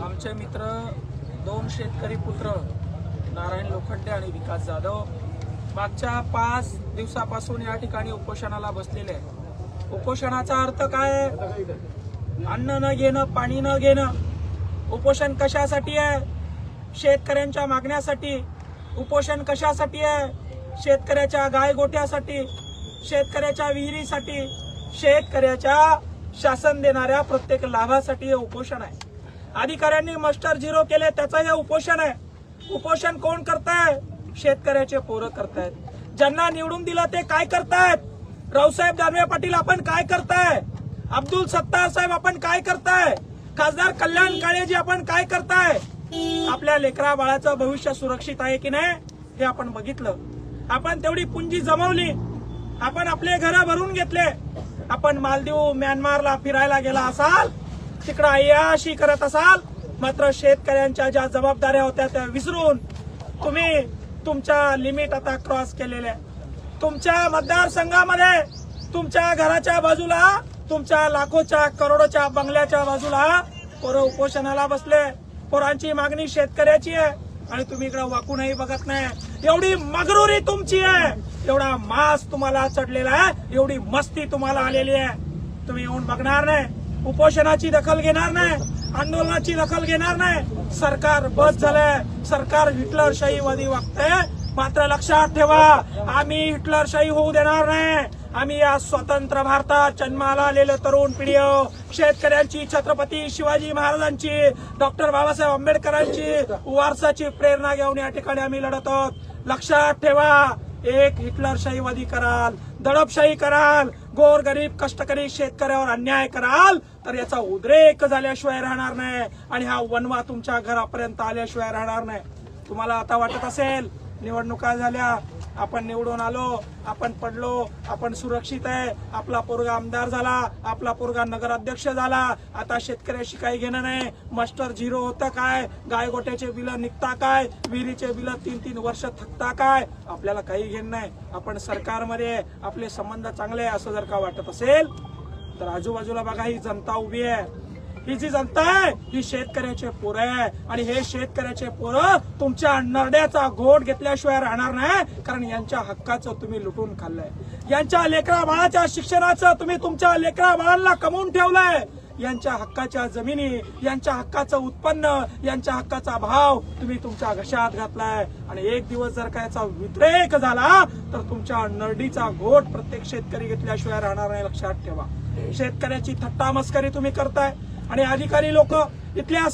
आमचे मित्र दोन शेतकरी पुत्र नारायण लोखंडे आणि विकास जाधव मागच्या 5 दिवसापासून या ठिकाणी उपोषणाला बसलेले आहे। उपोषणाचा अर्थ काय आहे? अन्न न घेणं, पाणी न घेणं। उपोषण कशासाठी आहे? शेतकऱ्यांच्या मागण्यासाठी। उपोषण कशासाठी आहे? शेतकऱ्याच्या गायगोठ्यासाठी, शेतकऱ्याच्या विहिरीसाठी, शेतकऱ्याच्या शासन देणाऱ्या प्रत्येक लाभासाठी हे उपोषण आहे। अधिकाऱ्यांनी मास्टर झिरो केले त्याचं हे उपोषण आहे। उपोषण कोण करताय? शेतकऱ्याचे पोरं करतायत। ज्यांना निवडून दिलं ते काय करतायत? रावसाहेब दानवे पाटील आपण काय करताय? अब्दुल सत्तार साहेब आपण काय करताय? खासदार कल्याण काळेजी आपण काय करताय? आपल्या लेकरा बाळाचं भविष्य सुरक्षित आहे की नाही हे आपण बघितलं। आपण तेवढी पुंजी जमवली, आपण आपले घर भरून घेतले। आपण मालदीव म्यानमारला फिरायला गेला असाल, तिकडे अय्याशी करत असाल, मात्र शेतकऱ्यांच्या ज्या जबाबदाऱ्या होत्या त्या विसरून तुम्ही तुमच्या लिमिट आता क्रॉस केलेल्या। तुमच्या मतदारसंघामध्ये तुमच्या घराच्या बाजूला, तुमच्या लाखोच्या करोडोच्या बंगल्याच्या बाजूला पोरं उपोषणाला बसले। पोरांची मागणी शेतकऱ्याची आहे आणि तुम्ही इकडे वाकूनही बघत नाही। एवढी मगरुरी तुमची आहे, एवढा मास तुम्हाला चढलेला आहे, एवढी मस्ती तुम्हाला आलेली आहे। तुम्ही येऊन बघणार नाही, उपोषणाची दखल घेणार नाही, आंदोलनाची दखल घेणार नाही। सरकार बस झालंय, सरकार हिटलरशाहीवादी वागतंय। मात्र लक्षात ठेवा, आम्ही हिटलरशाही होऊ देणार नाही। आम्ही या स्वतंत्र भारतात जन्माला आलेले तरुण पिढी, शेतकऱ्यांची, छत्रपती शिवाजी महाराजांची, डॉक्टर बाबासाहेब आंबेडकरांची वारसाची प्रेरणा घेऊन या ठिकाणी आम्ही लढत आहोत। लक्षात ठेवा, एक हिटलरशाहीवादी कराल, दडपशाही कराल, गोरगरीब कष्टकरी शेतकऱ्यावर अन्याय कराल तर याचा उद्रेक झाल्याशिवाय राहणार नाही आणि हा वनवा तुमच्या घरापर्यंत आल्याशिवाय राहणार नाही। तुम्हाला आता वाटत असेल निवडणुका झाल्या, आपण निवडून आलो, आपण पडलो, आपण सुरक्षित आहे, आपला पोरगा आमदार झाला, आपला पोरगा नगराध्यक्ष झाला, आता शेतकऱ्याशी काही घेणं नाही। मास्टर झिरो होतं काय? गायगोट्याचे बिल निघता काय? विहिरीचे बिल 3-3 वर्ष थकता काय? आपल्याला काही घेणं नाही। आपण सरकारमध्ये आपले संबंध चांगले असं जर का वाटत असेल तर आजूबाजूला बघा, ही जनता उभी आहे। ही जी जनता आहे ही शेतकऱ्याचे पोरं आहे आणि हे शेतकऱ्याचे पोरं तुमच्या नरड्याचा घोट घेतल्याशिवाय राहणार नाही, कारण यांच्या हक्काचं तुम्ही लुटून खाल्लंय। यांच्या लेकरा बाळाच्या शिक्षणाचं तुम्ही तुमच्या लेकरा बाळांना कमवून ठेवलंय। यांच्या हक्काच्या जमिनी, यांच्या हक्काचं उत्पन्न, यांच्या हक्काचा भाव तुम्ही तुमच्या घशात घातलाय आणि एक दिवस जर का याचा उद्रेक झाला तर तुमच्या नरडीचा घोट प्रत्येक शेतकरी घेतल्याशिवाय राहणार नाही। लक्षात ठेवा, शेतकऱ्याची थट्टा मस्करी तुम्ही करताय आणि अधिकारी लोक इथल्या